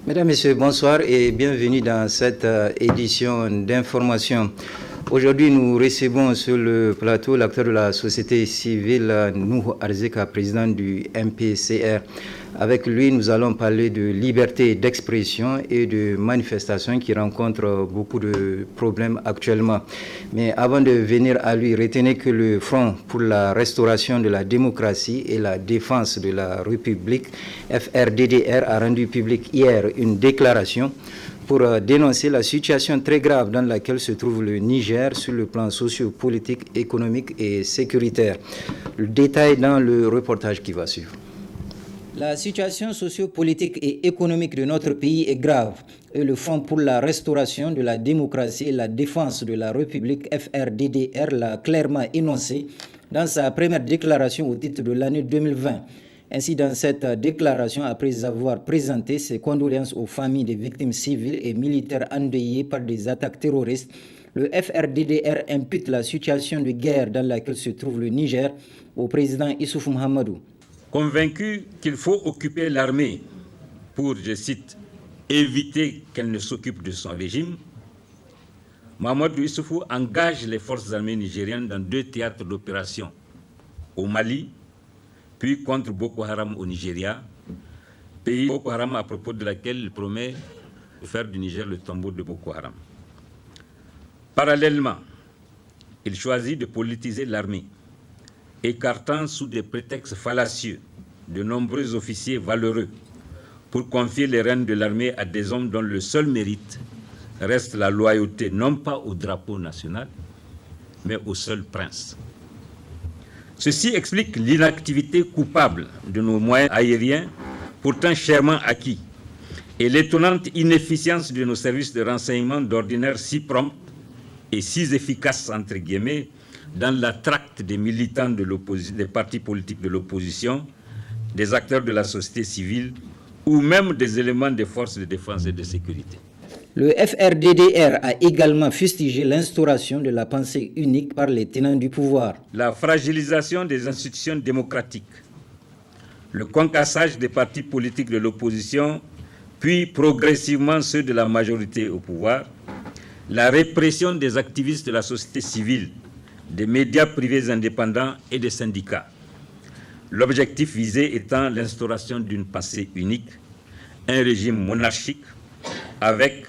Mesdames, Messieurs, bonsoir et bienvenue dans cette édition d'information. Aujourd'hui, nous recevons sur le plateau l'acteur de la société civile, Nuhu Arzika, président du MPCR. Avec lui, nous allons parler de liberté d'expression et de manifestation qui rencontrent beaucoup de problèmes actuellement. Mais avant de venir à lui, retenez que le Front pour la restauration de la démocratie et la défense de la République, FRDDR, a rendu public hier une déclaration pour dénoncer la situation très grave dans laquelle se trouve le Niger sur le plan socio-politique, économique et sécuritaire. Le détail dans le reportage qui va suivre. La situation socio-politique et économique de notre pays est grave et le Front pour la restauration de la démocratie et la défense de la République, FRDDR, l'a clairement énoncé dans sa première déclaration au titre de l'année 2020. Ainsi, dans cette déclaration, après avoir présenté ses condoléances aux familles des victimes civiles et militaires endeuillées par des attaques terroristes, le FRDDR impute la situation de guerre dans laquelle se trouve le Niger au président Issoufou Mahamadou. Convaincu qu'il faut occuper l'armée pour, je cite, éviter qu'elle ne s'occupe de son régime, Mahamadou Issoufou engage les forces armées nigériennes dans 2 théâtres d'opération, au Mali, puis contre Boko Haram au Nigeria, pays Boko Haram à propos de laquelle il promet de faire du Niger le tombeau de Boko Haram. Parallèlement, il choisit de politiser l'armée, écartant sous des prétextes fallacieux de nombreux officiers valeureux pour confier les rênes de l'armée à des hommes dont le seul mérite reste la loyauté non pas au drapeau national, mais au seul prince. Ceci explique l'inactivité coupable de nos moyens aériens, pourtant chèrement acquis, et l'étonnante inefficience de nos services de renseignement d'ordinaire si prompts et si efficaces, entre guillemets, dans la traque des militants des partis politiques de l'opposition, des acteurs de la société civile ou même des éléments des forces de défense et de sécurité. Le FRDDR a également fustigé l'instauration de la pensée unique par les tenants du pouvoir. La fragilisation des institutions démocratiques, le concassage des partis politiques de l'opposition, puis progressivement ceux de la majorité au pouvoir, la répression des activistes de la société civile, des médias privés indépendants et des syndicats. L'objectif visé étant l'instauration d'une pensée unique, un régime monarchique, avec,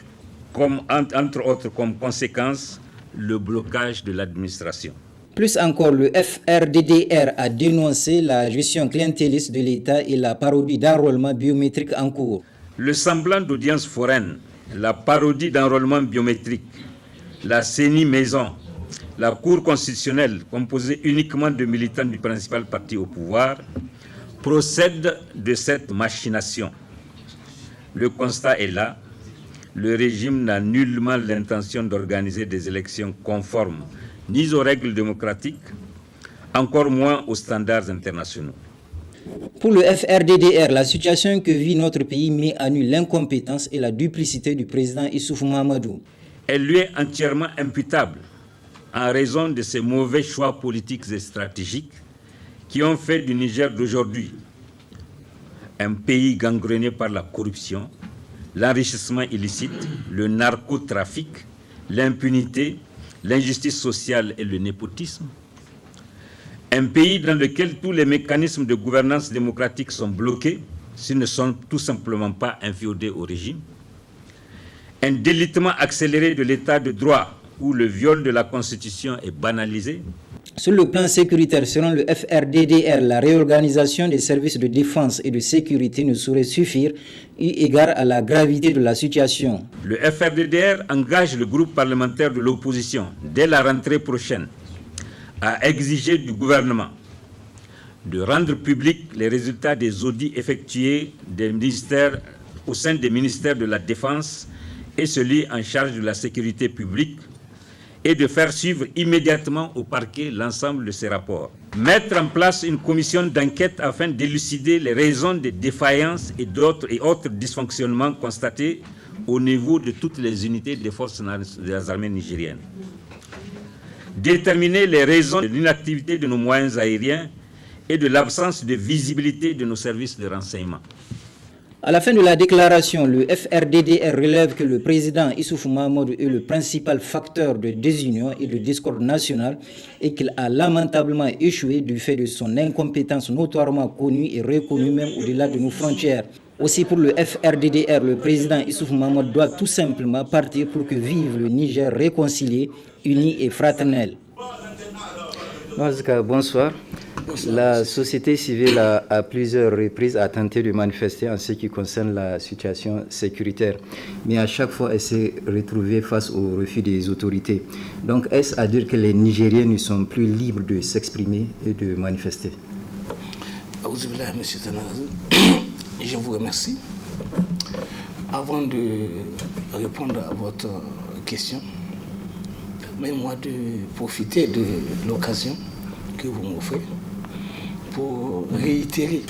entre autres comme conséquence, le blocage de l'administration. Plus encore, le FRDDR a dénoncé la gestion clientéliste de l'État et la parodie d'enrôlement biométrique en cours. Le semblant d'audience foraine, la parodie d'enrôlement biométrique, la CENI maison, la Cour constitutionnelle, composée uniquement de militants du principal parti au pouvoir, procède de cette machination. Le constat est là. Le régime n'a nullement l'intention d'organiser des élections conformes ni aux règles démocratiques, encore moins aux standards internationaux. Pour le FRDDR, la situation que vit notre pays met à nu l'incompétence et la duplicité du président Issoufou Mahamadou. Elle lui est entièrement imputable en raison de ses mauvais choix politiques et stratégiques qui ont fait du Niger d'aujourd'hui un pays gangréné par la corruption, l'enrichissement illicite, le narcotrafic, l'impunité, l'injustice sociale et le népotisme. Un pays dans lequel tous les mécanismes de gouvernance démocratique sont bloqués, s'ils ne sont tout simplement pas inféodés au régime. Un délitement accéléré de l'état de droit où le viol de la Constitution est banalisé. Sur le plan sécuritaire, selon le FRDDR, la réorganisation des services de défense et de sécurité ne saurait suffire eu égard à la gravité de la situation. Le FRDDR engage le groupe parlementaire de l'opposition, dès la rentrée prochaine, à exiger du gouvernement de rendre publics les résultats des audits effectués au sein des ministères de la Défense et celui en charge de la sécurité publique, et de faire suivre immédiatement au parquet l'ensemble de ces rapports. Mettre en place une commission d'enquête afin d'élucider les raisons des défaillances et autres dysfonctionnements constatés au niveau de toutes les unités des forces des armées nigériennes. Déterminer les raisons de l'inactivité de nos moyens aériens et de l'absence de visibilité de nos services de renseignement. À la fin de la déclaration, le FRDDR relève que le président Issoufou Mahamadou est le principal facteur de désunion et de discorde nationale et qu'il a lamentablement échoué du fait de son incompétence notoirement connue et reconnue même au-delà de nos frontières. Aussi pour le FRDDR, le président Issoufou Mahamadou doit tout simplement partir pour que vive le Niger réconcilié, uni et fraternel. Bonsoir. La société civile à plusieurs reprises a tenté de manifester en ce qui concerne la situation sécuritaire, mais à chaque fois elle s'est retrouvée face au refus des autorités. Donc est-ce à dire que les Nigériens ne sont plus libres de s'exprimer et de manifester? Je vous remercie. Avant de répondre à votre question, permettez-moi de profiter de l'occasion que vous m'offrez pour réitérer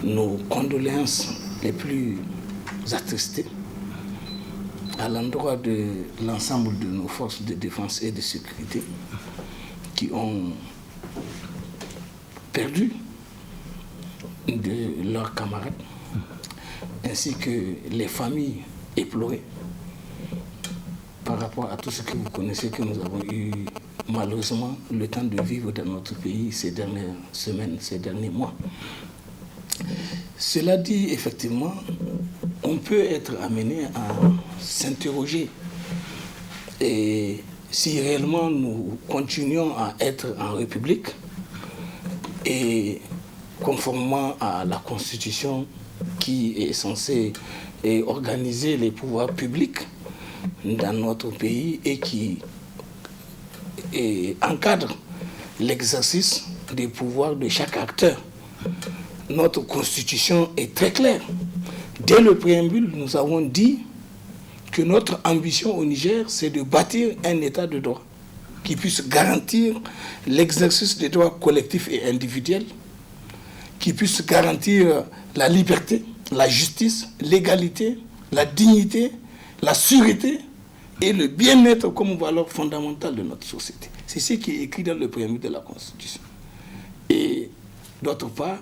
nos condoléances les plus attristées à l'endroit de l'ensemble de nos forces de défense et de sécurité qui ont perdu de leurs camarades, ainsi que les familles éplorées par rapport à tout ce que vous connaissez, que nous avons eu malheureusement le temps de vivre dans notre pays ces dernières semaines, ces derniers mois. Cela dit, effectivement, on peut être amené à s'interroger et si réellement nous continuons à être en République et conformément à la Constitution qui est censée organiser les pouvoirs publics dans notre pays et qui encadre l'exercice des pouvoirs de chaque acteur. Notre Constitution est très claire. Dès le préambule, nous avons dit que notre ambition au Niger, c'est de bâtir un État de droit qui puisse garantir l'exercice des droits collectifs et individuels, qui puisse garantir la liberté, la justice, l'égalité, la dignité, la sûreté et le bien-être comme valeur fondamentale de notre société. C'est ce qui est écrit dans le préambule de la Constitution. Et d'autre part,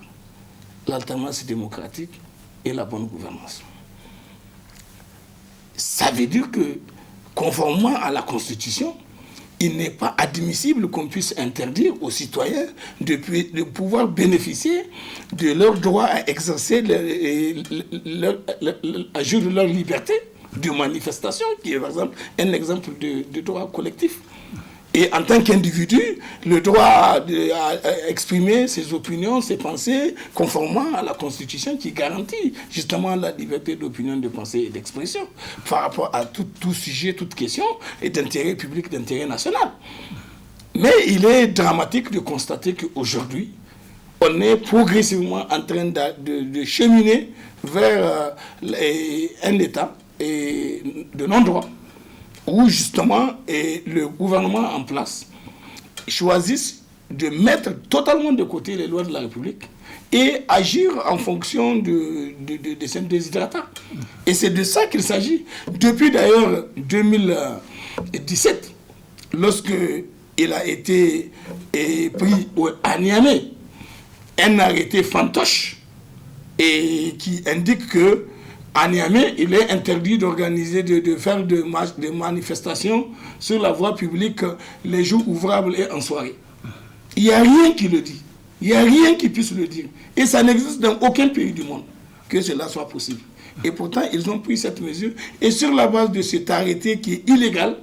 l'alternance démocratique et la bonne gouvernance. Ça veut dire que, conformément à la Constitution, il n'est pas admissible qu'on puisse interdire aux citoyens de pouvoir bénéficier de leur droit à exercer, à jouir de leur liberté de manifestation, qui est par exemple un exemple de droit collectif. Et en tant qu'individu, le droit à exprimer ses opinions, ses pensées, conformément à la Constitution qui garantit justement la liberté d'opinion, de pensée et d'expression par rapport à tout sujet, toute question et d'intérêt public, d'intérêt national. Mais il est dramatique de constater qu'aujourd'hui, on est progressivement en train de cheminer vers un État de non-droit, où justement le gouvernement en place choisisse de mettre totalement de côté les lois de la République et agir en fonction de ses desiderata. Et c'est de ça qu'il s'agit. Depuis d'ailleurs 2017, lorsque il a été pris à Niamey un arrêté fantoche et qui indique que à Niamey, il est interdit d'organiser, de faire des manifestations sur la voie publique les jours ouvrables et en soirée. Il n'y a rien qui le dit. Il n'y a rien qui puisse le dire. Et ça n'existe dans aucun pays du monde que cela soit possible. Et pourtant, ils ont pris cette mesure. Et sur la base de cet arrêté qui est illégal,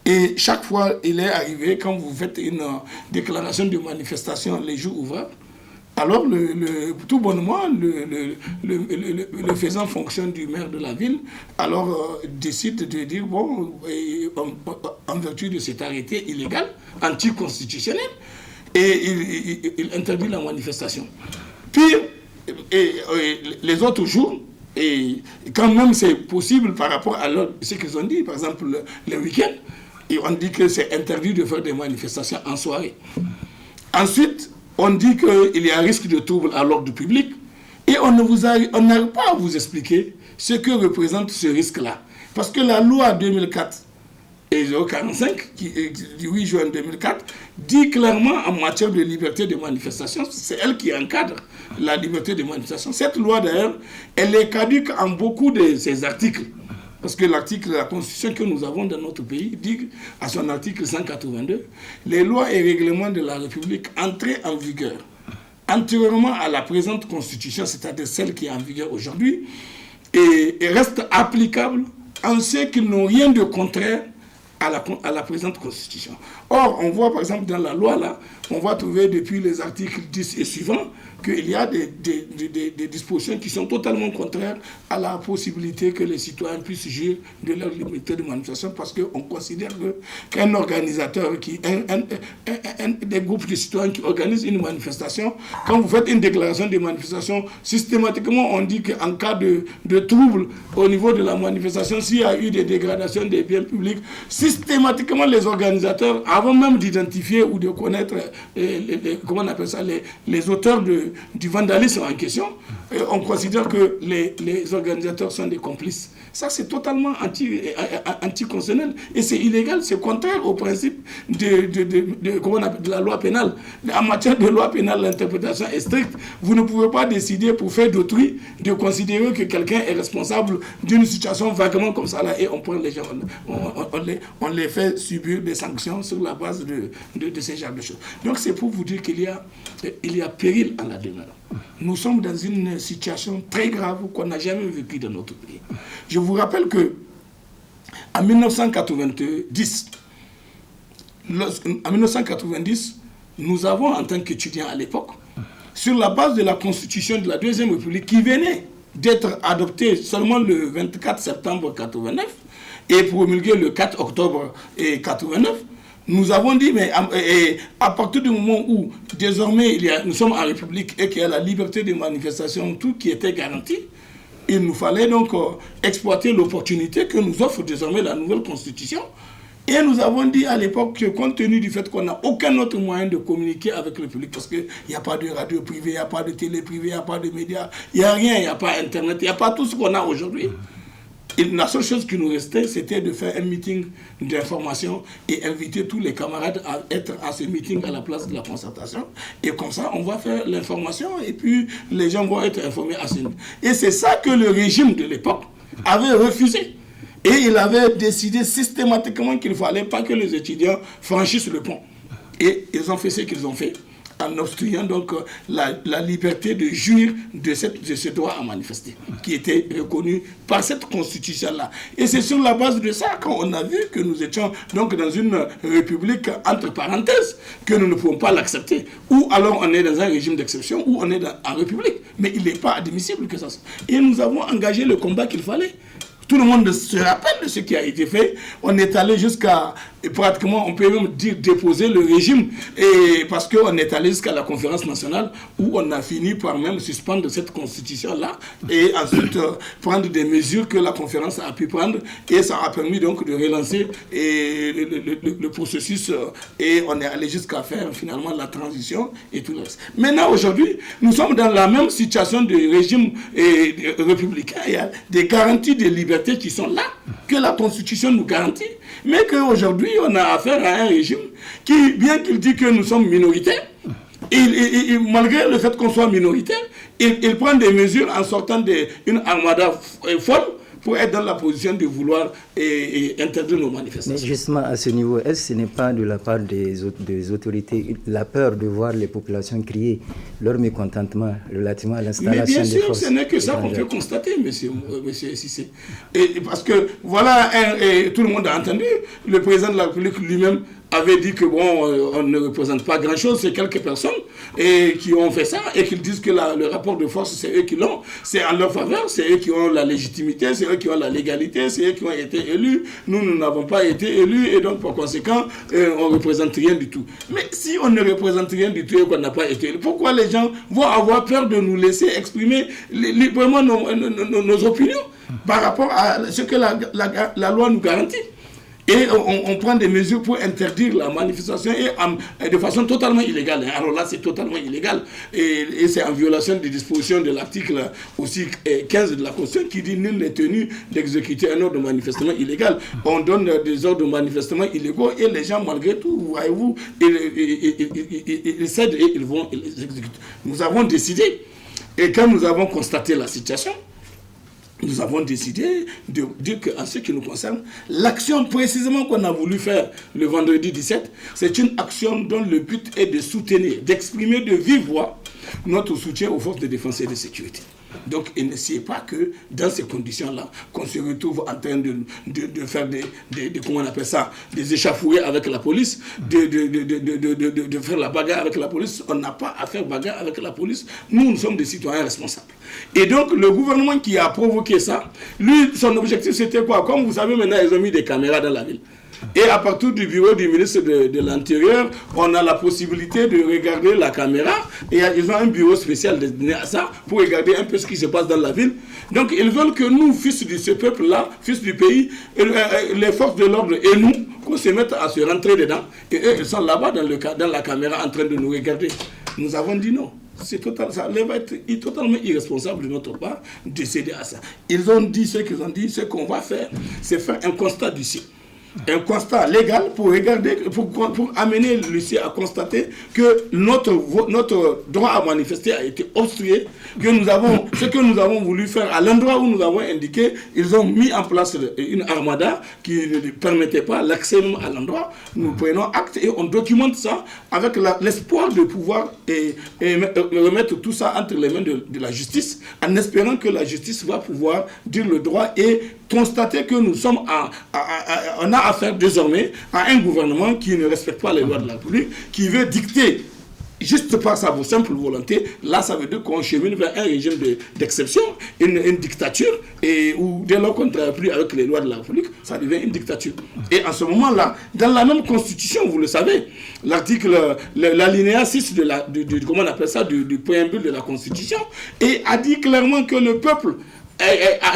et chaque fois il est arrivé, quand vous faites une déclaration de manifestation les jours ouvrables, alors, tout bonnement, le faisant fonction du maire de la ville, alors décide de dire, bon, en vertu de cet arrêté illégal, anticonstitutionnel, et il interdit la manifestation. Puis, les autres jours, et quand même c'est possible par rapport à ce qu'ils ont dit, par exemple le week-end, et on dit que c'est interdit de faire des manifestations en soirée. Ensuite, on dit qu'il y a un risque de trouble à l'ordre public et on n'arrive pas à vous expliquer ce que représente ce risque-là. Parce que la loi 2004 et 045 du 8 juin 2004 dit clairement en matière de liberté de manifestation, c'est elle qui encadre la liberté de manifestation. Cette loi d'ailleurs, elle est caduque en beaucoup de ses articles. Parce que l'article de la Constitution que nous avons dans notre pays dit, à son article 182, les lois et règlements de la République entrés en vigueur antérieurement à la présente Constitution, c'est-à-dire celle qui est en vigueur aujourd'hui, et restent applicables en ce qu'ils n'ont rien de contraire à la présente Constitution. Or, on voit par exemple dans la loi, là, on va trouver depuis les articles 10 et suivants qu'il y a des dispositions qui sont totalement contraires à la possibilité que les citoyens puissent jouir de leur liberté de manifestation, parce qu'on considère qu'un organisateur, des groupes de citoyens qui organisent une manifestation, quand vous faites une déclaration de manifestation, systématiquement on dit qu'en cas de trouble au niveau de la manifestation, s'il y a eu des dégradations des biens publics, systématiquement les organisateurs, avant même d'identifier ou de connaître comment on appelle ça, les auteurs du vandalisme en question, on considère que les organisateurs sont des complices. Ça, c'est totalement anticonstitutionnel et c'est illégal, c'est contraire au principe de la loi pénale. En matière de loi pénale, l'interprétation est stricte. Vous ne pouvez pas décider pour faire d'autrui de considérer que quelqu'un est responsable d'une situation vaguement comme ça là, et on prend les gens, on les fait subir des sanctions sur la base de ces genres de choses. Donc c'est pour vous dire qu'il y a péril à la demeure. Nous sommes dans une situation très grave qu'on n'a jamais vécue dans notre pays. Je vous rappelle que en 1990, nous avons en tant qu'étudiants à l'époque, sur la base de la constitution de la Deuxième République qui venait d'être adoptée seulement le 24 septembre 89 et promulguée le 4 octobre 89, nous avons dit, mais à partir du moment où désormais nous sommes en République et qu'il y a la liberté de manifestation, tout qui était garanti, il nous fallait donc exploiter l'opportunité que nous offre désormais la nouvelle Constitution. Et nous avons dit à l'époque que compte tenu du fait qu'on n'a aucun autre moyen de communiquer avec le public, parce qu'il n'y a pas de radio privée, il n'y a pas de télé privée, il n'y a pas de médias, il n'y a rien, il n'y a pas Internet, il n'y a pas tout ce qu'on a aujourd'hui. Et la seule chose qui nous restait, c'était de faire un meeting d'information et inviter tous les camarades à être à ce meeting à la place de la concertation. Et comme ça, on va faire l'information et puis les gens vont être informés à ce niveau. Et c'est ça que le régime de l'époque avait refusé. Et il avait décidé systématiquement qu'il ne fallait pas que les étudiants franchissent le pont. Et ils ont fait ce qu'ils ont fait, en obstruant donc la liberté de jouir de ce droit à manifester, qui était reconnu par cette constitution-là. Et c'est sur la base de ça qu'on a vu que nous étions donc dans une république entre parenthèses, que nous ne pouvons pas l'accepter. Ou alors on est dans un régime d'exception, ou on est en république. Mais il n'est pas admissible que ça soit. Et nous avons engagé le combat qu'il fallait. Tout le monde se rappelle de ce qui a été fait. On est allé jusqu'à, pratiquement, on peut même dire, déposer le régime, et parce qu'on est allé jusqu'à la conférence nationale, où on a fini par même suspendre cette constitution-là, et ensuite prendre des mesures que la conférence a pu prendre, et ça a permis donc de relancer le processus, et on est allé jusqu'à faire finalement la transition, et tout le reste. Maintenant, aujourd'hui, nous sommes dans la même situation de régime républicain. Il y a des garanties de liberté qui sont là, que la Constitution nous garantit, mais qu'aujourd'hui, on a affaire à un régime qui, bien qu'il dit que nous sommes minoritaires, malgré le fait qu'on soit minoritaire, il prend des mesures en sortant d'une armada folle pour être dans la position de vouloir interdire nos manifestations. Mais justement, à ce niveau, est-ce que ce n'est pas de la part des autorités la peur de voir les populations crier leur mécontentement relativement à l'installation des forces? Mais bien sûr, ce n'est que ça qu'on peut constater, monsieur Cissé. Parce que, voilà, tout le monde a entendu, le président de la République lui-même avait dit que bon, on ne représente pas grand-chose, c'est quelques personnes qui ont fait ça, et qu'ils disent que le rapport de force, c'est eux qui l'ont, c'est en leur faveur, c'est eux qui ont la légitimité, c'est eux qui ont la légalité, c'est eux qui ont été élus. Nous n'avons pas été élus, et donc par conséquent, on ne représente rien du tout. Mais si on ne représente rien du tout et qu'on n'a pas été élu, pourquoi les gens vont avoir peur de nous laisser exprimer librement nos opinions par rapport à ce que la loi nous garantit? Et on prend des mesures pour interdire la manifestation et de façon totalement illégale. Alors là, c'est totalement illégal. Et c'est en violation des dispositions de l'article aussi 15 de la Constitution qui dit nul n'est tenu d'exécuter un ordre de manifestement illégal. On donne des ordres de manifestement illégaux et les gens, malgré tout, voyez-vous, ils cèdent et ils vont les exécuter. Nous avons décidé, et quand nous avons constaté la situation, nous avons décidé de dire qu'en ce qui nous concerne, l'action précisément qu'on a voulu faire le vendredi 17, c'est une action dont le but est de soutenir, d'exprimer de vive voix notre soutien aux forces de défense et de sécurité. Donc, il ne sied pas que dans ces conditions-là, qu'on se retrouve en train de faire comment on appelle ça, des échauffourées avec la police, de faire la bagarre avec la police. On n'a pas à faire bagarre avec la police. Nous sommes des citoyens responsables. Et donc, le gouvernement qui a provoqué ça, lui, son objectif, c'était quoi? Comme vous savez, maintenant, ils ont mis des caméras dans la ville. Et à partir du bureau du ministre de l'Intérieur, on a la possibilité de regarder la caméra. Et ils ont un bureau spécial destiné à ça pour regarder un peu ce qui se passe dans la ville. Donc ils veulent que nous, fils de ce peuple-là, fils du pays, les forces de l'ordre et nous, qu'on se mette à se rentrer dedans. Et eux, ils sont là-bas dans la caméra en train de nous regarder. Nous avons dit non. Ça va être totalement irresponsable de notre part de céder à ça. Ils ont dit ce qu'ils ont dit. Ce qu'on va faire, c'est faire un constat d'ici. Un constat légal pour regarder, pour amener Lucie à constater que notre droit à manifester a été obstrué, que ce que nous avons voulu faire à l'endroit où nous avons indiqué, ils ont mis en place une armada qui ne permettait pas l'accès à l'endroit. Nous prenons acte et on documente ça avec l'espoir de pouvoir remettre tout ça entre les mains de la justice, en espérant que la justice va pouvoir dire le droit et constater que nous sommes on a affaire désormais à un gouvernement qui ne respecte pas les lois de la République, qui veut dicter juste par sa simple volonté. Là, ça veut dire qu'on chemine vers un régime d'exception, une dictature, et où dès lors qu'on ne travaille plus avec les lois de la République, ça devient une dictature. Et en ce moment-là, dans la même constitution, vous le savez, l'alinéa 6 comment on appelle ça, du préambule de la constitution, et a dit clairement que le peuple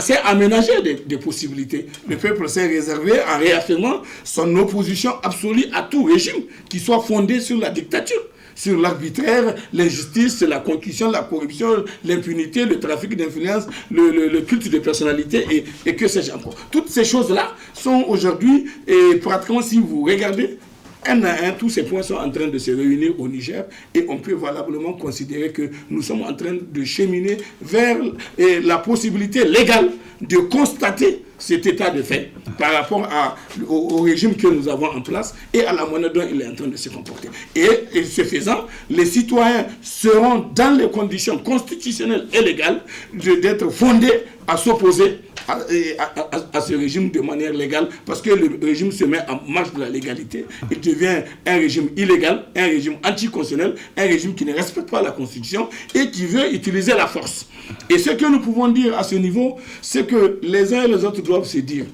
s'est aménagé des possibilités. Le peuple s'est réservé en réaffirmant son opposition absolue à tout régime qui soit fondé sur la dictature, sur l'arbitraire, l'injustice, la concussion, la corruption, l'impunité, le trafic d'influence, le culte de personnalité et que sais-je encore. Toutes ces choses-là sont aujourd'hui, pratiquement si vous regardez, un à un, tous ces points sont en train de se réunir au Niger et on peut valablement considérer que nous sommes en train de cheminer vers la possibilité légale de constater cet état de fait par rapport au régime que nous avons en place et à la manière dont il est en train de se comporter. Et ce faisant, les citoyens seront dans les conditions constitutionnelles et légales d'être fondés à s'opposer à ce régime de manière légale, parce que le régime se met en marche de la légalité. Il devient un régime illégal, un régime anticonstitutionnel, un régime qui ne respecte pas la Constitution et qui veut utiliser la force. Et ce que nous pouvons dire à ce niveau, c'est que les uns et les autres doivent se dire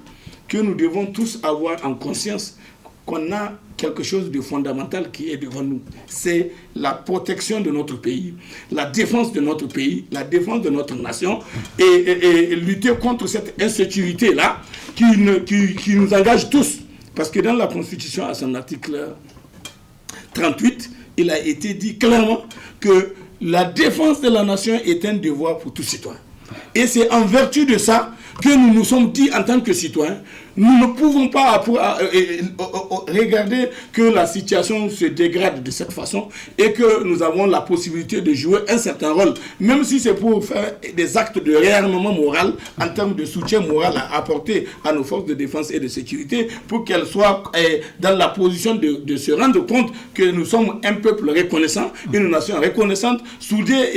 que nous devons tous avoir en conscience qu'on a quelque chose de fondamental qui est devant nous. C'est la protection de notre pays, la défense de notre pays, la défense de notre nation et lutter contre cette insécurité-là qui nous engage tous. Parce que dans la Constitution, à son article 38, il a été dit clairement que la défense de la nation est un devoir pour tout citoyen. Et c'est en vertu de ça que nous nous sommes dit en tant que citoyens, nous ne pouvons pas regarder que la situation se dégrade de cette façon et que nous avons la possibilité de jouer un certain rôle, même si c'est pour faire des actes de réarmement moral en termes de soutien moral à apporter à nos forces de défense et de sécurité pour qu'elles soient dans la position de se rendre compte que nous sommes un peuple reconnaissant, une nation reconnaissante, soudée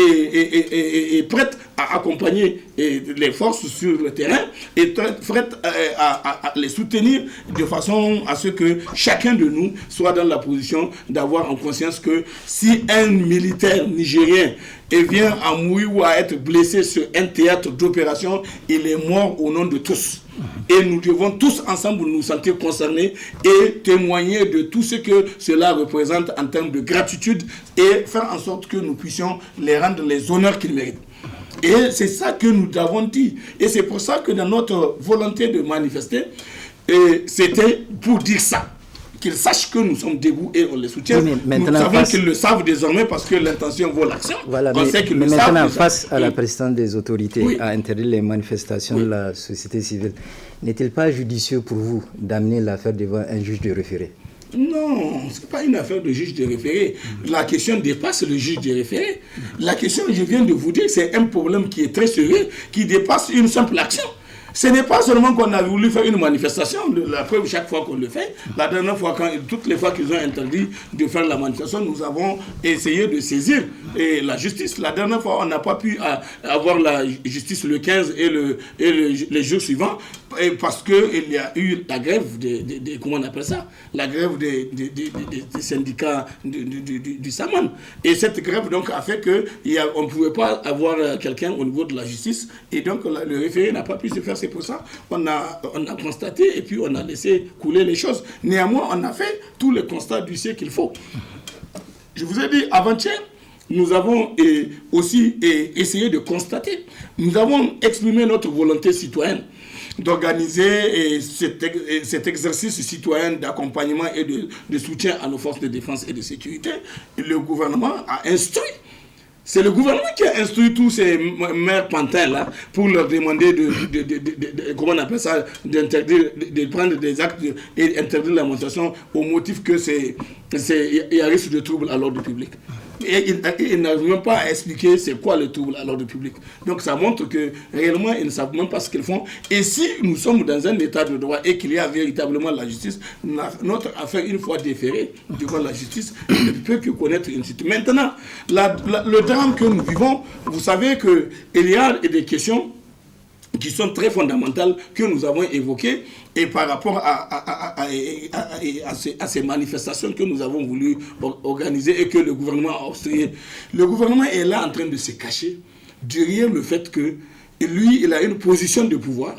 et prête à accompagner les forces sur le terrain et prête à les soutenir de façon à ce que chacun de nous soit dans la position d'avoir en conscience que si un militaire nigérien vient à mourir ou à être blessé sur un théâtre d'opération, il est mort au nom de tous. Et nous devons tous ensemble nous sentir concernés et témoigner de tout ce que cela représente en termes de gratitude et faire en sorte que nous puissions les rendre les honneurs qu'ils méritent. Et c'est ça que nous avons dit. Et c'est pour ça que dans notre volonté de manifester, c'était pour dire ça. Qu'ils sachent que nous sommes debout et on les soutient. Oui, nous savons qu'ils le savent désormais parce que l'intention vaut l'action. Voilà, mais maintenant, face à la prestance des autorités à interdire les manifestations de la société civile, n'est-il pas judicieux pour vous d'amener l'affaire devant un juge de référé? Non, ce n'est pas une affaire de juge de référé. La question dépasse le juge de référé. La question, je viens de vous dire, c'est un problème qui est très sérieux, qui dépasse une simple action. Ce n'est pas seulement qu'on a voulu faire une manifestation, la preuve chaque fois qu'on le fait. La dernière fois, toutes les fois qu'ils ont interdit de faire la manifestation, nous avons essayé de saisir la justice. La dernière fois, on n'a pas pu avoir la justice le 15 et les jours suivants, parce qu'il y a eu la grève comment on appelle ça? La grève des syndicats du Saman. Et cette grève donc a fait qu'on ne pouvait pas avoir quelqu'un au niveau de la justice, et donc le référé n'a pas pu se faire. C'est pour ça qu'on a constaté et puis on a laissé couler les choses. Néanmoins, on a fait tous les constats du siècle qu'il faut. Je vous ai dit avant-hier, nous avons aussi essayé de constater, nous avons exprimé notre volonté citoyenne d'organiser cet exercice citoyen d'accompagnement et de soutien à nos forces de défense et de sécurité. Et le gouvernement a instruit. C'est le gouvernement qui a instruit tous ces maires pantins là pour leur demander comment on appelle ça, d'interdire, de prendre des actes et d'interdire la manifestation au motif que il y a risque de trouble à l'ordre public. Et ils n'arrivent même pas à expliquer c'est quoi le trouble à l'ordre public. Donc ça montre que réellement ils ne savent même pas ce qu'ils font. Et si nous sommes dans un état de droit et qu'il y a véritablement la justice, notre affaire, une fois déférée devant la justice, ne peut que connaître une suite. Maintenant, le drame que nous vivons, vous savez qu'il y a des questions qui sont très fondamentales que nous avons évoquées et par rapport à ces manifestations que nous avons voulu organiser et que le gouvernement a obstrué. Le gouvernement est là en train de se cacher derrière le fait que lui, il a une position de pouvoir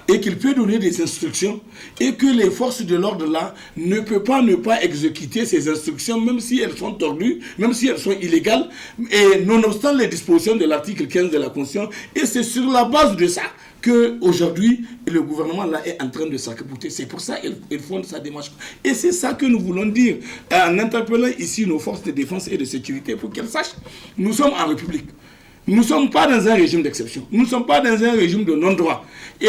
et qu'il peut donner des instructions et que les forces de l'ordre là ne peuvent pas ne pas exécuter ces instructions même si elles sont tordues, même si elles sont illégales et nonobstant les dispositions de l'article 15 de la Constitution. Et c'est sur la base de ça qu'aujourd'hui, le gouvernement là est en train de s'accouter. C'est pour ça qu'ils font sa démarche. Et c'est ça que nous voulons dire en interpellant ici nos forces de défense et de sécurité pour qu'elles sachent. Nous sommes en République. Nous ne sommes pas dans un régime d'exception. Nous ne sommes pas dans un régime de non-droit. Et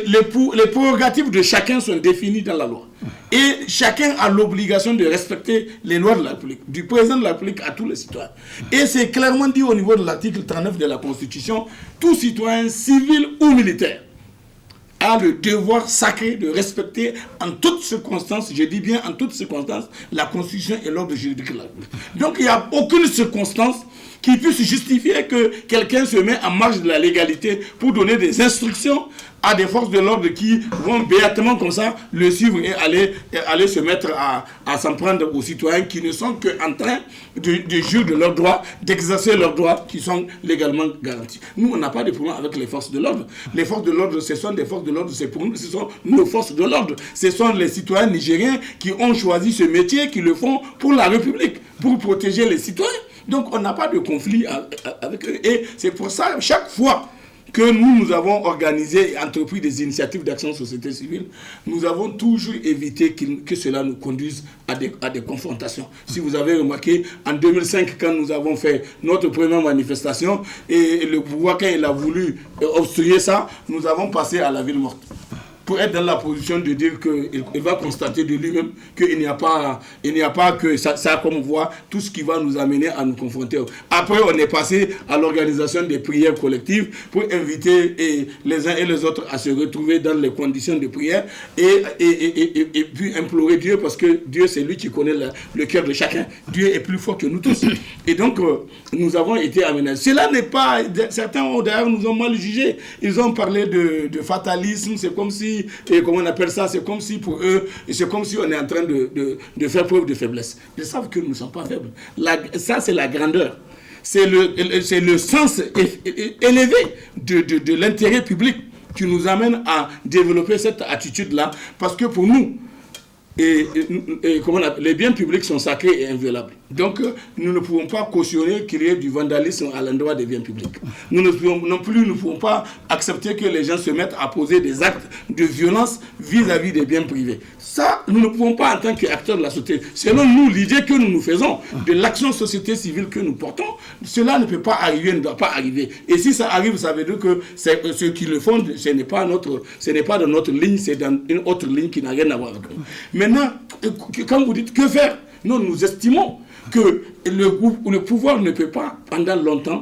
les prérogatives de chacun sont définies dans la loi. Et chacun a l'obligation de respecter les lois de la République, du président de la République à tous les citoyens. Et c'est clairement dit au niveau de l'article 39 de la Constitution, tout citoyen civil ou militaire a le devoir sacré de respecter en toutes circonstances, je dis bien en toutes circonstances, la Constitution et l'ordre juridique de la République. Donc il n'y a aucune circonstance qui puisse justifier que quelqu'un se met en marge de la légalité pour donner des instructions à des forces de l'ordre qui vont béatement comme ça le suivre et aller se mettre à s'en prendre aux citoyens qui ne sont qu'en train de jouir de leurs droits, d'exercer leurs droits qui sont légalement garantis. Nous, on n'a pas de problème avec les forces de l'ordre. Les forces de l'ordre, ce sont des forces de l'ordre, c'est pour nous, ce sont nos forces de l'ordre. Ce sont les citoyens nigériens qui ont choisi ce métier, qui le font pour la République, pour protéger les citoyens. Donc on n'a pas de conflit avec eux. Et c'est pour ça, chaque fois que nous avons organisé et entrepris des initiatives d'action de société civile, nous avons toujours évité que cela nous conduise à des confrontations. Si vous avez remarqué, en 2005, quand nous avons fait notre première manifestation, et le pouvoir, quand il a voulu obstruer ça, nous avons passé à la ville morte. Pour être dans la position de dire qu'il va constater de lui-même qu'il n'y a pas que ça comme on voit, tout ce qui va nous amener à nous confronter. Après, on est passé à l'organisation des prières collectives pour inviter les uns et les autres à se retrouver dans les conditions de prière et puis implorer Dieu, parce que Dieu, c'est lui qui connaît le cœur de chacun. Dieu est plus fort que nous tous. Et donc, nous avons été aménagés. Cela n'est pas... Certains, d'ailleurs, nous ont mal jugé. Ils ont parlé de fatalisme. C'est comme si... Et comment on appelle ça? C'est comme si pour eux, c'est comme si on est en train de faire preuve de faiblesse. Ils savent que nous ne sommes pas faibles. Ça, c'est la grandeur. C'est le sens élevé de l'intérêt public qui nous amène à développer cette attitude-là. Parce que pour nous, les biens publics sont sacrés et inviolables. Donc, nous ne pouvons pas cautionner qu'il y ait du vandalisme à l'endroit des biens publics. Nous ne pouvons pas accepter que les gens se mettent à poser des actes de violence vis-à-vis des biens privés. Ça, nous ne pouvons pas en tant qu'acteurs de la société. Selon nous, l'idée que nous faisons de l'action société civile que nous portons, cela ne peut pas arriver, ne doit pas arriver. Et si ça arrive, ça veut dire que ceux qui le font, ce n'est pas dans notre ligne, c'est dans une autre ligne qui n'a rien à voir avec nous. Maintenant, quand vous dites que faire, nous estimons que le pouvoir ne peut pas,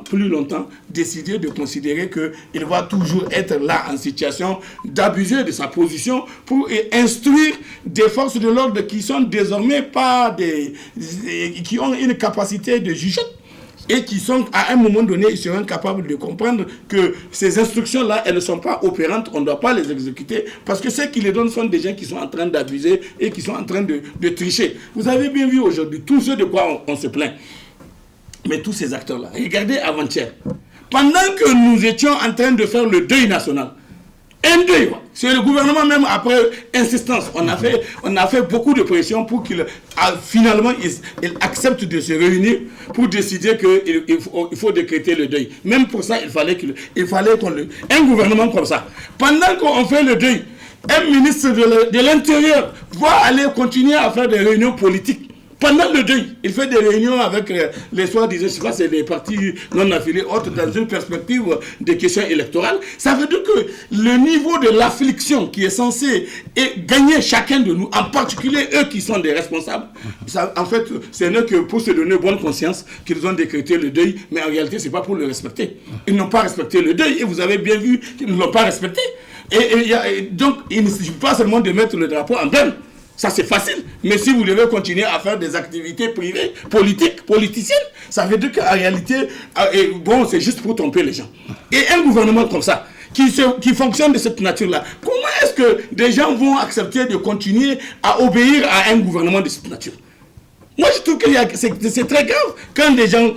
plus longtemps, décider de considérer qu'il va toujours être là en situation d'abuser de sa position pour instruire des forces de l'ordre qui sont désormais qui ont une capacité de juger. Et qui sont, à un moment donné, ils seront capables de comprendre que ces instructions-là, elles ne sont pas opérantes, on ne doit pas les exécuter, parce que ceux qui les donnent sont des gens qui sont en train d'abuser et qui sont en train de tricher. Vous avez bien vu aujourd'hui, tout ce de quoi on se plaint. Mais tous ces acteurs-là, regardez avant-hier, pendant que nous étions en train de faire le deuil national, un deuil, c'est le gouvernement même après insistance. On a fait beaucoup de pression pour qu'il finalement il accepte de se réunir pour décider qu'il faut décréter le deuil. Même pour ça, il fallait un gouvernement comme ça. Pendant qu'on fait le deuil, un ministre de l'Intérieur va aller continuer à faire des réunions politiques. Pendant le deuil, il fait des réunions avec les soi-disant, je crois, c'est des partis non affiliés, autres, dans une perspective de questions électorales. Ça veut dire que le niveau de l'affliction qui est censé gagner chacun de nous, en particulier eux qui sont des responsables, ça, en fait, ce n'est que pour se donner bonne conscience qu'ils ont décrété le deuil, mais en réalité, ce n'est pas pour le respecter. Ils n'ont pas respecté le deuil, et vous avez bien vu qu'ils ne l'ont pas respecté. Donc, il ne suffit pas seulement de mettre le drapeau en berne. Ça, c'est facile. Mais si vous devez continuer à faire des activités privées, politiciennes, ça veut dire qu'en réalité, c'est juste pour tromper les gens. Et un gouvernement comme ça, qui fonctionne de cette nature-là, comment est-ce que des gens vont accepter de continuer à obéir à un gouvernement de cette nature? Moi, je trouve que c'est très grave. Quand des gens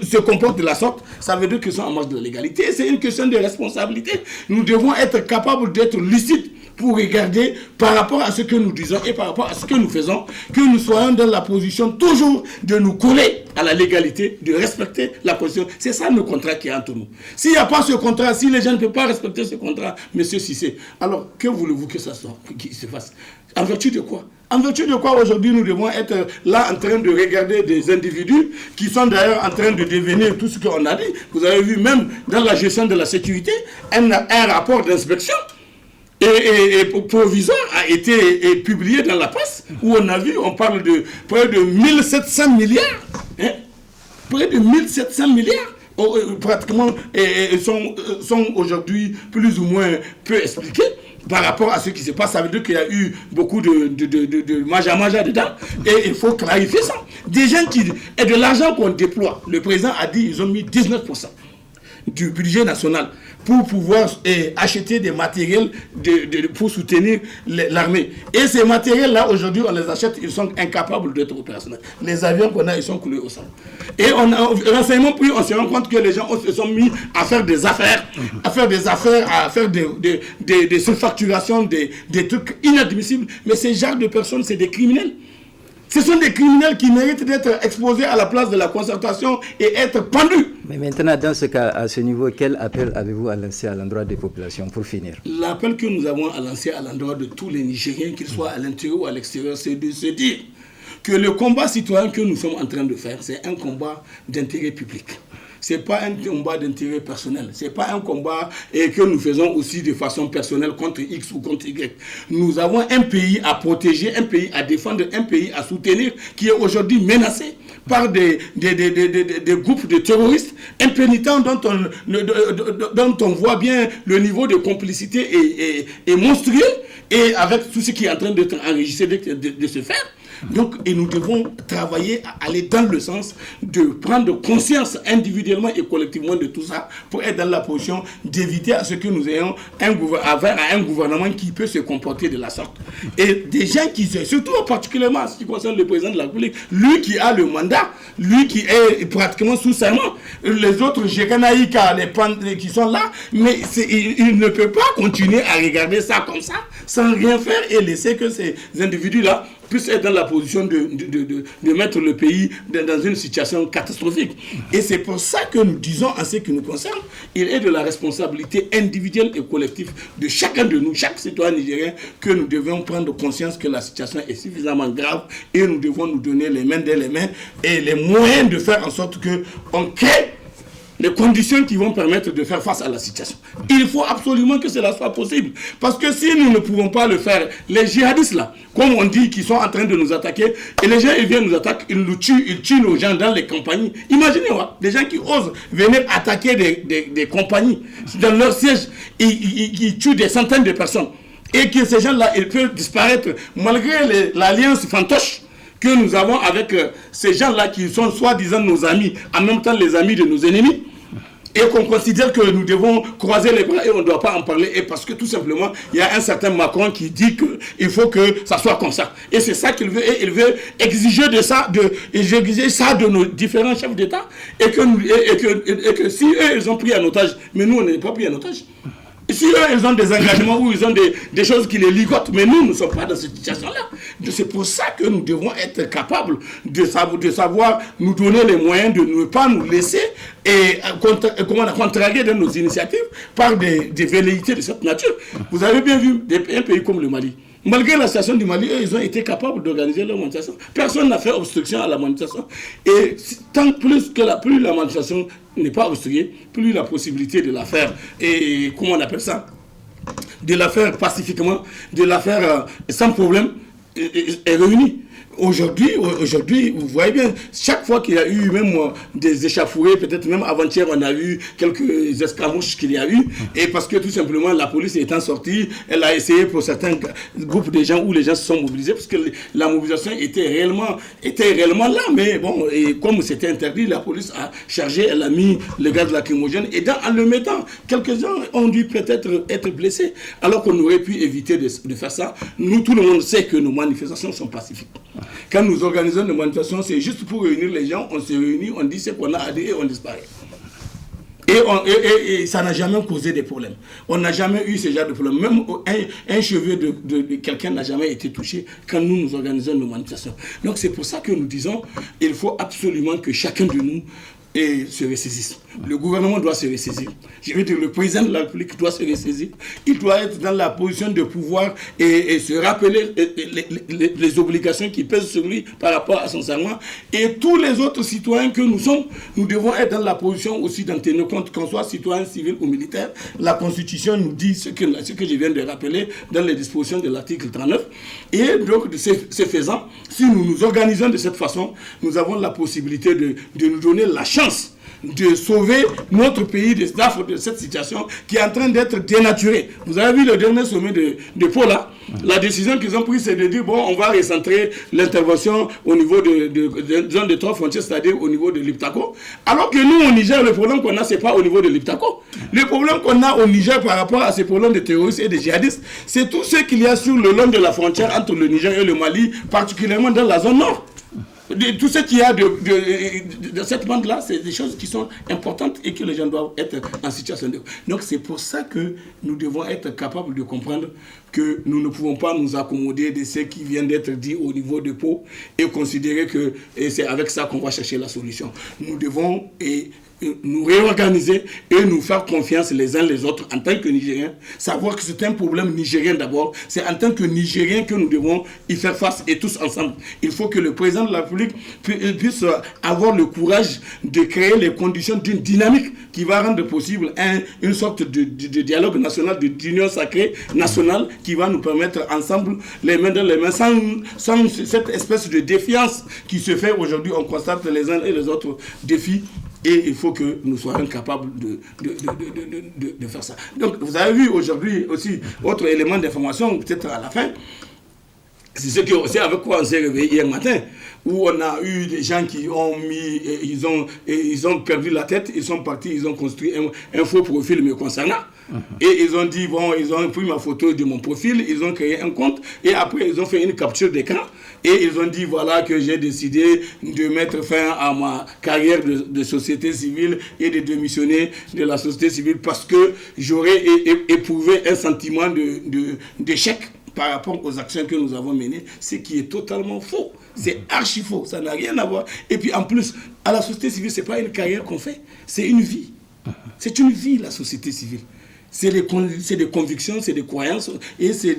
se comportent de la sorte, ça veut dire qu'ils sont en marge de la légalité. C'est une question de responsabilité. Nous devons être capables d'être lucides pour regarder par rapport à ce que nous disons et par rapport à ce que nous faisons, que nous soyons dans la position toujours de nous coller à la légalité, de respecter la Constitution. C'est ça le contrat qui est entre nous. S'il n'y a pas ce contrat, si les gens ne peuvent pas respecter ce contrat, monsieur Cissé, alors que voulez-vous que ça soit, qu'il se fasse? En vertu de quoi? En vertu de quoi aujourd'hui nous devons être là en train de regarder des individus qui sont d'ailleurs en train de devenir tout ce qu'on a dit. Vous avez vu même dans la gestion de la sécurité, un rapport d'inspection et provisoire a été publié dans la presse où on parle de près de 1700 milliards. Près de 1700 milliards. Pratiquement sont aujourd'hui plus ou moins peu expliqués par rapport à ce qui se passe. Ça veut dire qu'il y a eu beaucoup de maja dedans et il faut clarifier ça. Des gens et de l'argent qu'on déploie, le président a dit ils ont mis 19% du budget national pour pouvoir acheter des matériels pour soutenir l'armée. Et ces matériels-là, aujourd'hui, on les achète, ils sont incapables d'être opérationnels. Les avions qu'on a, ils sont coulés au sol. Et renseignement pris, on se rend compte que les gens se sont mis à faire des affaires, à faire des surfacturations, des trucs inadmissibles. Mais ces genres de personnes, c'est des criminels. Ce sont des criminels qui méritent d'être exposés à la place de la concertation et être pendus. Mais maintenant, dans ce cas, à ce niveau, quel appel avez-vous à lancer à l'endroit des populations pour finir? L'appel que nous avons à lancer à l'endroit de tous les Nigériens, qu'ils soient à l'intérieur ou à l'extérieur, c'est de se dire que le combat citoyen que nous sommes en train de faire, c'est un combat d'intérêt public. Ce n'est pas un combat d'intérêt personnel. Ce n'est pas un combat que nous faisons aussi de façon personnelle contre X ou contre Y. Nous avons un pays à protéger, un pays à défendre, un pays à soutenir qui est aujourd'hui menacé par des groupes de terroristes impénitents dont on voit bien le niveau de complicité est monstrueux et avec tout ce qui est en train d'être enregistré de se faire. Donc, et nous devons travailler à aller dans le sens de prendre conscience individuellement et collectivement de tout ça pour être dans la position d'éviter à ce que nous ayons un gouvernement qui peut se comporter de la sorte. Et des gens qui, surtout particulièrement en ce qui concerne le président de la République, lui qui a le mandat, lui qui est pratiquement sous serment, les autres Gékanaïka, les qui sont là, mais il ne peut pas continuer à regarder ça comme ça, sans rien faire et laisser que ces individus-là puissent être dans la position de mettre le pays dans une situation catastrophique. Et c'est pour ça que nous disons, en ce qui nous concerne, il est de la responsabilité individuelle et collective de chacun de nous, chaque citoyen nigérien, que nous devons prendre conscience que la situation est suffisamment grave et nous devons nous donner les mains dans les mains et les moyens de faire en sorte qu'on crée les conditions qui vont permettre de faire face à la situation. Il faut absolument que cela soit possible. Parce que si nous ne pouvons pas le faire, les djihadistes là, comme on dit, qui sont en train de nous attaquer, et les gens ils viennent nous attaquer, ils nous tuent, ils tuent nos gens dans les compagnies. Imaginez, des gens qui osent venir attaquer des compagnies dans leur siège, ils tuent des centaines de personnes. Et que ces gens-là, ils peuvent disparaître malgré l'alliance fantoche que nous avons avec ces gens-là qui sont soi-disant nos amis, en même temps les amis de nos ennemis, et qu'on considère que nous devons croiser les bras et on ne doit pas en parler, et parce que tout simplement, il y a un certain Macron qui dit qu'il faut que ça soit comme ça. Et c'est ça qu'il veut, et il veut exiger ça de nos différents chefs d'État, et que si eux, ils ont pris en otage, mais nous, on n'est pas pris en otage. Si eux, ils ont des engagements ou ils ont des choses qui les ligotent, mais nous ne sommes pas dans cette situation-là. C'est pour ça que nous devons être capables de savoir nous donner les moyens de ne pas nous laisser contrarier dans nos initiatives par des velléités de cette nature. Vous avez bien vu un pays comme le Mali. Malgré la situation du Mali, eux, ils ont été capables d'organiser leur manifestation. Personne n'a fait obstruction à la manifestation. Et tant plus la manifestation n'est pas obstruée, plus la possibilité de la faire, et comment on appelle ça, de la faire pacifiquement, de la faire sans problème, est réunie. Aujourd'hui, vous voyez bien, chaque fois qu'il y a eu même des échauffourées, peut-être même avant-hier, on a eu quelques escarmouches qu'il y a eu, et parce que tout simplement la police étant sortie, elle a essayé pour certains groupes de gens où les gens se sont mobilisés, parce que la mobilisation était réellement là, mais bon, et comme c'était interdit, la police a chargé, elle a mis le gaz lacrymogène, et en le mettant, quelques-uns ont dû peut-être être blessés, alors qu'on aurait pu éviter de faire ça. Nous, tout le monde sait que nos manifestations sont pacifiques. Quand nous organisons des manifestations, c'est juste pour réunir les gens, on se réunit, on dit ce qu'on a à dire et on disparaît. Et ça n'a jamais causé des problèmes. On n'a jamais eu ce genre de problème. Même un cheveu de quelqu'un n'a jamais été touché quand nous organisons nos manifestations. Donc c'est pour ça que nous disons qu'il faut absolument que chacun de nous se ressaisisse. Le gouvernement doit se ressaisir. Je veux dire, le président de la République doit se ressaisir. Il doit être dans la position de pouvoir et se rappeler les obligations qui pèsent sur lui par rapport à son serment. Et tous les autres citoyens que nous sommes, nous devons être dans la position aussi d'en tenir compte, qu'on soit citoyen, civil ou militaire. La Constitution nous dit ce que je viens de rappeler dans les dispositions de l'article 39. Et donc, ce faisant, si nous nous organisons de cette façon, nous avons la possibilité de nous donner la chance de sauver notre pays de cette situation qui est en train d'être dénaturée. Vous avez vu le dernier sommet de Pau là. La décision qu'ils ont prise, c'est de dire, bon, on va recentrer l'intervention au niveau de zone de 3 frontières, c'est-à-dire au niveau de l'Iptako. Alors que nous, au Niger, le problème qu'on a, c'est pas au niveau de l'Iptako. Le problème qu'on a au Niger par rapport à ces problèmes de terroristes et de djihadistes, c'est tout ce qu'il y a sur le long de la frontière entre le Niger et le Mali, particulièrement dans la zone nord. Tout ce qu'il y a de cette bande-là, c'est des choses qui sont importantes et que les gens doivent être en situation de... Donc c'est pour ça que nous devons être capables de comprendre que nous ne pouvons pas nous accommoder de ce qui vient d'être dit au niveau de Pau et considérer que c'est avec ça qu'on va chercher la solution. Nous devons nous réorganiser et nous faire confiance les uns les autres en tant que Nigériens, savoir que c'est un problème nigérien d'abord, c'est en tant que Nigériens que nous devons y faire face et tous ensemble. Il faut que le président de la République puisse avoir le courage de créer les conditions d'une dynamique qui va rendre possible une sorte de dialogue national, d'union sacrée nationale qui va nous permettre ensemble, les mains dans les mains, sans cette espèce de défiance qui se fait aujourd'hui. On constate les uns et les autres défis. Et il faut que nous soyons capables de faire ça. Donc, vous avez vu aujourd'hui aussi, autre élément d'information, peut-être à la fin, C'est avec quoi on s'est réveillé hier matin, où on a eu des gens qui ont ils ont perdu la tête, ils sont partis, ils ont construit un faux profil me concernant. Et ils ont dit, bon, ils ont pris ma photo de mon profil, ils ont créé un compte, et après ils ont fait une capture d'écran, et ils ont dit, voilà, que j'ai décidé de mettre fin à ma carrière de société civile et de démissionner de la société civile parce que j'aurais éprouvé un sentiment d'échec par rapport aux actions que nous avons menées, ce qui est totalement faux. C'est archi faux, ça n'a rien à voir. Et puis en plus, à la société civile, ce n'est pas une carrière qu'on fait, c'est une vie. C'est une vie, la société civile. C'est des convictions, c'est des croyances et c'est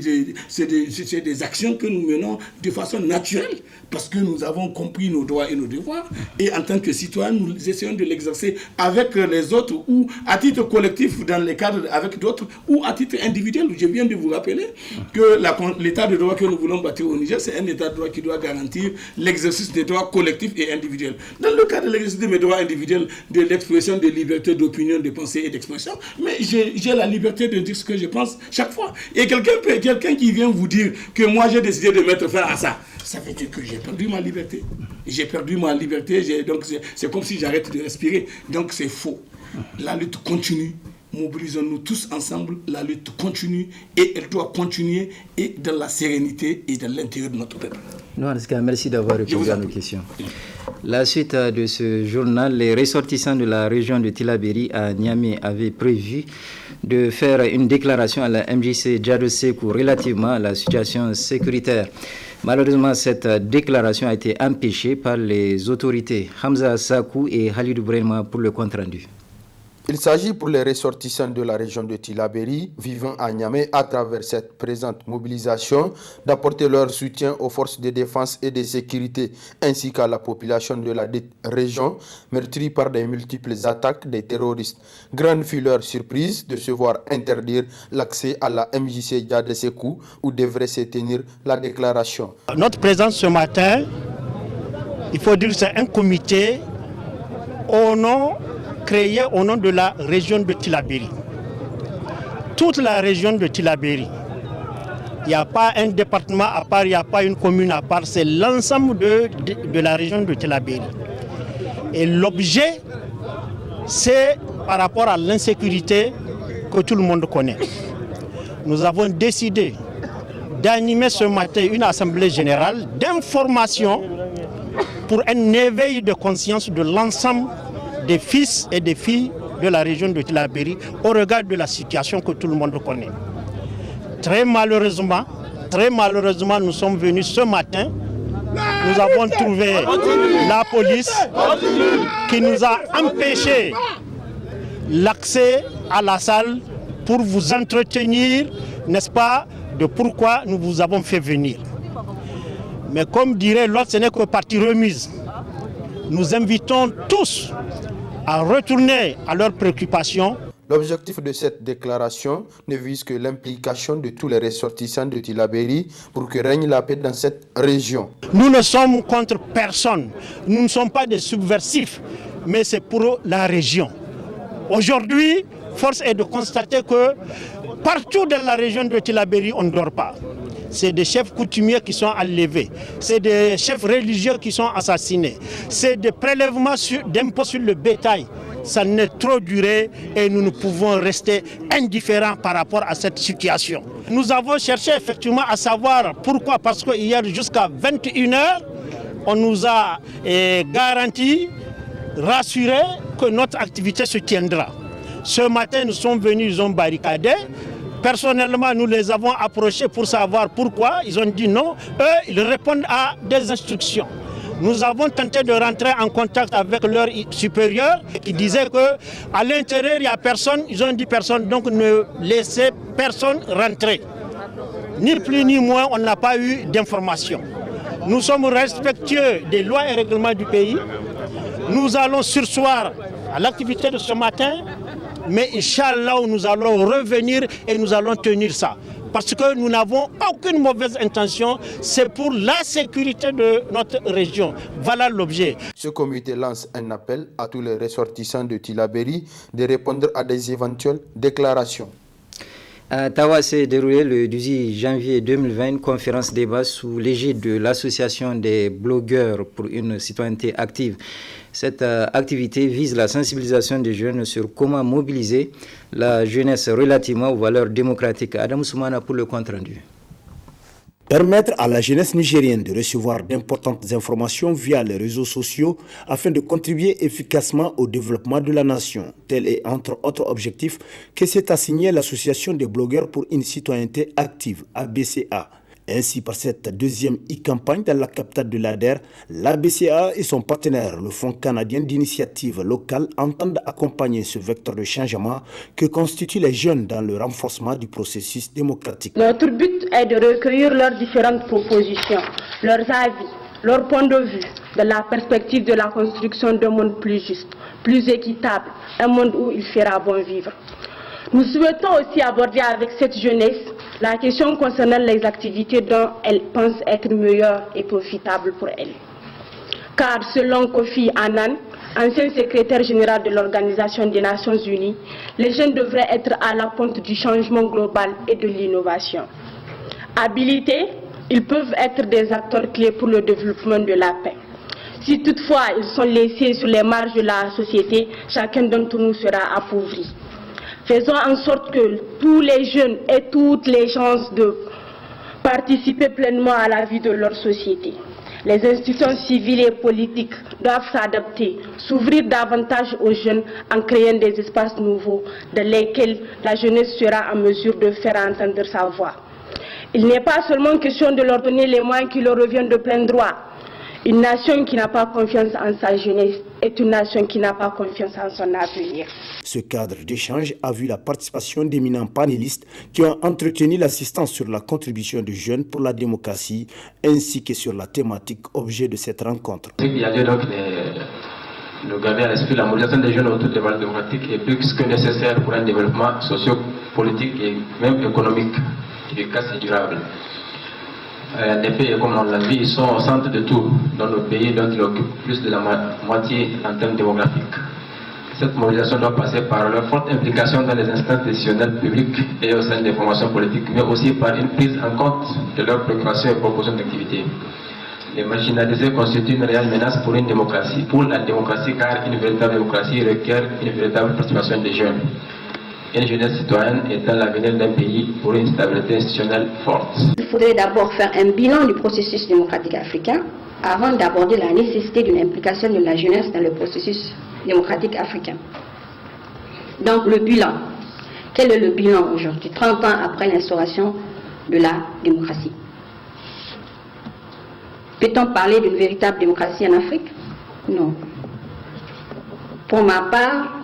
des actions que nous menons de façon naturelle parce que nous avons compris nos droits et nos devoirs et en tant que citoyens, nous essayons de l'exercer avec les autres ou à titre collectif dans les cadres avec d'autres ou à titre individuel. Je viens de vous rappeler que l'état de droit que nous voulons bâtir au Niger, c'est un état de droit qui doit garantir l'exercice des droits collectifs et individuels. Dans le cadre de l'exercice de mes droits individuels, de l'expression de liberté d'opinion, de pensée et d'expression, mais j'ai la liberté de dire ce que je pense chaque fois. Et quelqu'un qui vient vous dire que moi j'ai décidé de mettre fin à ça, ça veut dire que j'ai perdu ma liberté. J'ai perdu ma liberté, donc c'est comme si j'arrête de respirer. Donc c'est faux. La lutte continue. Mobilisons-nous tous ensemble. La lutte continue et elle doit continuer et dans la sérénité et dans l'intérêt de notre peuple. Merci d'avoir répondu à nos questions. La suite de ce journal, les ressortissants de la région de Tillabéri à Niamey avaient prévu de faire une déclaration à la MJC Djado Sékou relativement à la situation sécuritaire. Malheureusement, cette déclaration a été empêchée par les autorités. Hamza Sakou et Halidou Brema pour le compte-rendu. Il s'agit pour les ressortissants de la région de Tillabéri, vivant à Niamey à travers cette présente mobilisation, d'apporter leur soutien aux forces de défense et de sécurité, ainsi qu'à la population de la région, meurtrie par des multiples attaques des terroristes. Grande fut leur surprise de se voir interdire l'accès à la MJC Djado Sékou, où devrait se tenir la déclaration. Notre présence ce matin, il faut dire que c'est un comité créé au nom de la région de Tillabéri. Toute la région de Tillabéri. Il n'y a pas un département à part, il n'y a pas une commune à part, c'est l'ensemble de la région de Tillabéri. Et l'objet, c'est par rapport à l'insécurité que tout le monde connaît. Nous avons décidé d'animer ce matin une assemblée générale d'information pour un éveil de conscience de l'ensemble des fils et des filles de la région de Tillabéri au regard de la situation que tout le monde connaît. Très malheureusement, nous sommes venus ce matin. Nous avons trouvé la police qui nous a empêché l'accès à la salle pour vous entretenir, n'est-ce pas, de pourquoi nous vous avons fait venir. Mais comme dirait l'autre, ce n'est que partie remise. Nous invitons tous à retourner à leurs préoccupations. L'objectif de cette déclaration ne vise que l'implication de tous les ressortissants de Tillabéri pour que règne la paix dans cette région. Nous ne sommes contre personne, nous ne sommes pas des subversifs, mais c'est pour la région. Aujourd'hui, force est de constater que partout dans la région de Tillabéri, on ne dort pas. C'est des chefs coutumiers qui sont enlevés, c'est des chefs religieux qui sont assassinés, c'est des prélèvements d'impôts sur le bétail. Ça n'est trop duré et nous ne pouvons rester indifférents par rapport à cette situation. Nous avons cherché effectivement à savoir pourquoi, parce que hier jusqu'à 21h, on nous a garanti, rassuré que notre activité se tiendra. Ce matin, nous sommes venus, ils ont barricadé. Personnellement, nous les avons approchés pour savoir pourquoi. Ils ont dit non. Eux, ils répondent à des instructions. Nous avons tenté de rentrer en contact avec leurs supérieurs qui disaient qu'à l'intérieur, il n'y a personne. Ils ont dit personne, donc ne laissez personne rentrer. Ni plus ni moins, on n'a pas eu d'informations. Nous sommes respectueux des lois et règlements du pays. Nous allons surseoir à l'activité de ce matin. Mais Inch'Allah, nous allons revenir et nous allons tenir ça. Parce que nous n'avons aucune mauvaise intention, c'est pour la sécurité de notre région. Voilà l'objet. Ce comité lance un appel à tous les ressortissants de Tillabéri de répondre à des éventuelles déclarations. À Tawa s'est déroulée le 18 janvier 2020 une conférence débat sous l'égide de l'Association des blogueurs pour une citoyenneté active. Cette activité vise la sensibilisation des jeunes sur comment mobiliser la jeunesse relativement aux valeurs démocratiques. Adam Soumana pour le compte-rendu. Permettre à la jeunesse nigérienne de recevoir d'importantes informations via les réseaux sociaux afin de contribuer efficacement au développement de la nation. Tel est entre autres objectifs que s'est assigné l'Association des blogueurs pour une citoyenneté active, ABCA. Ainsi, par cette deuxième e-campagne dans la capitale de l'ADER, l'ABCA et son partenaire, le Fonds canadien d'initiative locale, entendent accompagner ce vecteur de changement que constituent les jeunes dans le renforcement du processus démocratique. Notre but est de recueillir leurs différentes propositions, leurs avis, leurs points de vue, dans la perspective de la construction d'un monde plus juste, plus équitable, un monde où il fera bon vivre. Nous souhaitons aussi aborder avec cette jeunesse la question concernant les activités dont elle pense être meilleures et profitables pour elle. Car selon Kofi Annan, ancien secrétaire général de l'Organisation des Nations Unies, les jeunes devraient être à la pointe du changement global et de l'innovation. Habilités, ils peuvent être des acteurs clés pour le développement de la paix. Si toutefois ils sont laissés sur les marges de la société, chacun d'entre nous sera appauvri. Faisons en sorte que tous les jeunes aient toutes les chances de participer pleinement à la vie de leur société. Les institutions civiles et politiques doivent s'adapter, s'ouvrir davantage aux jeunes en créant des espaces nouveaux dans lesquels la jeunesse sera en mesure de faire entendre sa voix. Il n'est pas seulement question de leur donner les moyens qui leur reviennent de plein droit. Une nation qui n'a pas confiance en sa jeunesse est une nation qui n'a pas confiance en son avenir. Ce cadre d'échange a vu la participation d'éminents panélistes qui ont entretenu l'assistance sur la contribution des jeunes pour la démocratie ainsi que sur la thématique objet de cette rencontre. Il y a lieu donc de garder à l'esprit la mobilisation des jeunes autour des valeurs démocratiques est plus que nécessaire pour un développement socio-politique et même économique efficace et durable. Les pays, comme on l'a vu, ils sont au centre de tout dans nos pays, donc ils occupent plus de la moitié en termes démographiques. Cette mobilisation doit passer par leur forte implication dans les instances décisionnelles publiques et au sein des formations politiques, mais aussi par une prise en compte de leurs préoccupations et propositions d'activité. Les marginalisés constituent une réelle menace pour la démocratie, car une véritable démocratie requiert une véritable participation des jeunes. Une jeunesse citoyenne étant l'avenir d'un pays pour une stabilité institutionnelle forte. Il faudrait d'abord faire un bilan du processus démocratique africain avant d'aborder la nécessité d'une implication de la jeunesse dans le processus démocratique africain. Donc le bilan. Quel est le bilan aujourd'hui, 30 ans après l'instauration de la démocratie? Peut-on parler d'une véritable démocratie en Afrique? Non. Pour ma part,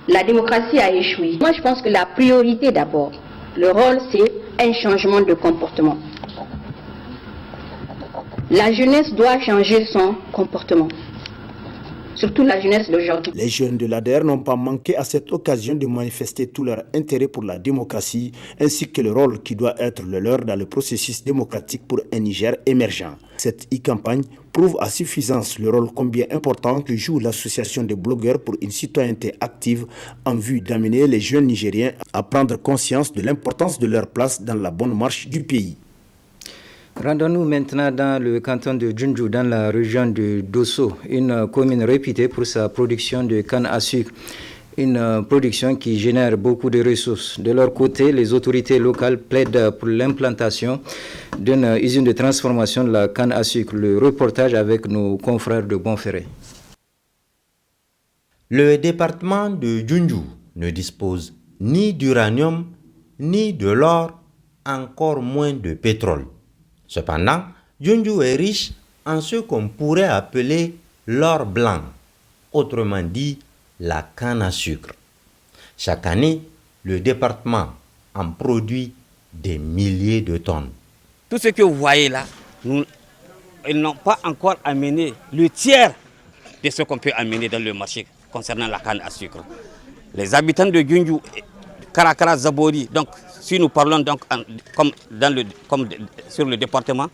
la démocratie a échoué. Moi, je pense que la priorité d'abord, le rôle, c'est un changement de comportement. La jeunesse doit changer son comportement. Surtout la jeunesse d'aujourd'hui. Les jeunes de l'ADER n'ont pas manqué à cette occasion de manifester tout leur intérêt pour la démocratie ainsi que le rôle qui doit être le leur dans le processus démocratique pour un Niger émergent. Cette e-campagne prouve à suffisance le rôle combien important que joue l'association des blogueurs pour une citoyenneté active en vue d'amener les jeunes Nigériens à prendre conscience de l'importance de leur place dans la bonne marche du pays. Rendons-nous maintenant dans le canton de Djoundjou, dans la région de Dosso, une commune réputée pour sa production de canne à sucre. Une production qui génère beaucoup de ressources. De leur côté, les autorités locales plaident pour l'implantation d'une usine de transformation de la canne à sucre. Le reportage avec nos confrères de Bonferré. Le département de Djoundjou ne dispose ni d'uranium, ni de l'or, encore moins de pétrole. Cependant, Djoundjou est riche en ce qu'on pourrait appeler l'or blanc, autrement dit la canne à sucre. Chaque année, le département en produit des milliers de tonnes. Tout ce que vous voyez là, ils n'ont pas encore amené le tiers de ce qu'on peut amener dans le marché concernant la canne à sucre. Les habitants de Djoundjou, Karakara, Zabori, donc si nous parlons donc comme sur le département,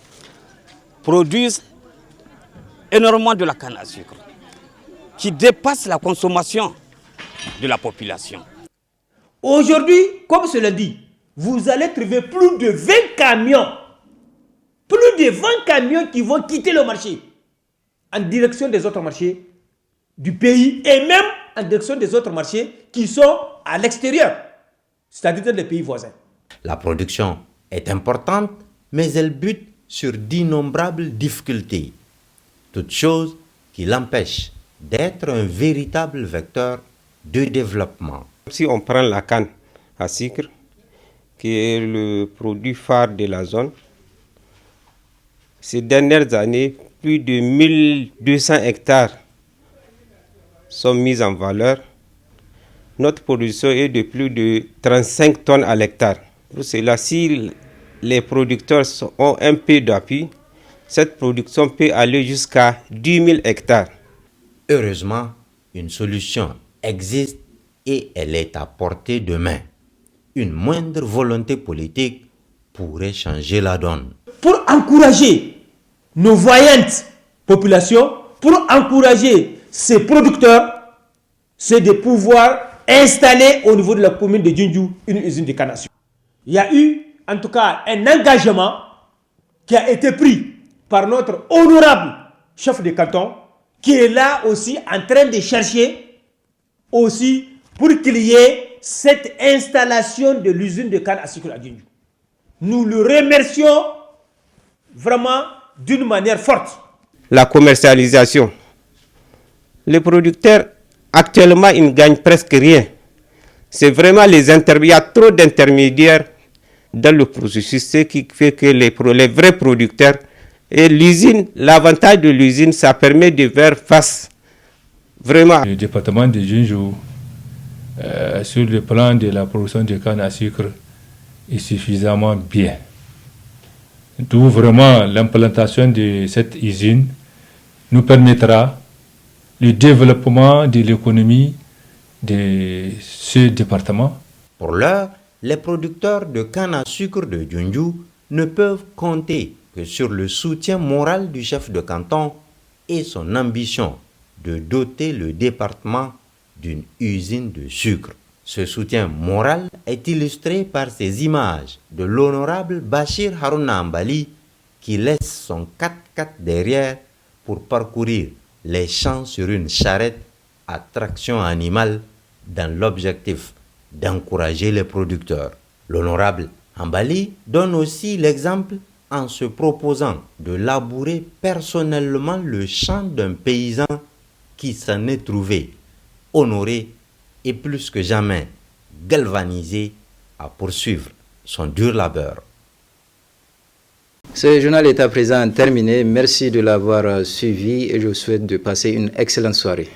produisent énormément de la canne à sucre qui dépasse la consommation de la population. Aujourd'hui, comme cela dit, vous allez trouver plus de 20 camions. Plus de 20 camions qui vont quitter le marché en direction des autres marchés du pays et même en direction des autres marchés qui sont à l'extérieur, c'est-à-dire dans les pays voisins. La production est importante, mais elle bute sur d'innombrables difficultés, toutes choses qui l'empêchent d'être un véritable vecteur de développement. Si on prend la canne à sucre, qui est le produit phare de la zone, ces dernières années, plus de 1200 hectares sont mis en valeur. Notre production est de plus de 35 tonnes à l'hectare. Pour cela, si les producteurs ont un peu d'appui, cette production peut aller jusqu'à 10 000 hectares. Heureusement, une solution existe et elle est à portée de main. Une moindre volonté politique pourrait changer la donne. Pour encourager nos voyantes populations, pour encourager ces producteurs, c'est de pouvoir installer au niveau de la commune de Djundju une usine de canne à sucre. Il y a eu en tout cas un engagement qui a été pris par notre honorable chef de canton, qui est là aussi en train de chercher aussi pour qu'il y ait cette installation de l'usine de canne à sucre à Djundju. Nous le remercions vraiment d'une manière forte. La commercialisation. Les producteurs, actuellement, ils ne gagnent presque rien. C'est vraiment les intermédiaires. Il y a trop d'intermédiaires dans le processus, ce qui fait que les vrais producteurs et l'usine, l'avantage de l'usine, ça permet de faire face vraiment. Le département de Djundju, sur le plan de la production de canne à sucre, est suffisamment bien. D'où vraiment l'implantation de cette usine nous permettra le développement de l'économie de ce département. Pour l'heure, les producteurs de canne à sucre de Djundju ne peuvent compter que sur le soutien moral du chef de canton et son ambition de doter le département d'une usine de sucre. Ce soutien moral est illustré par ces images de l'honorable Bachir Harouna Ambali qui laisse son 4x4 derrière pour parcourir les champs sur une charrette à traction animale dans l'objectif d'encourager les producteurs. L'honorable Ambali donne aussi l'exemple en se proposant de labourer personnellement le champ d'un paysan qui s'en est trouvé honoré et plus que jamais galvanisé à poursuivre son dur labeur. Ce journal est à présent terminé. Merci de l'avoir suivi et je vous souhaite de passer une excellente soirée.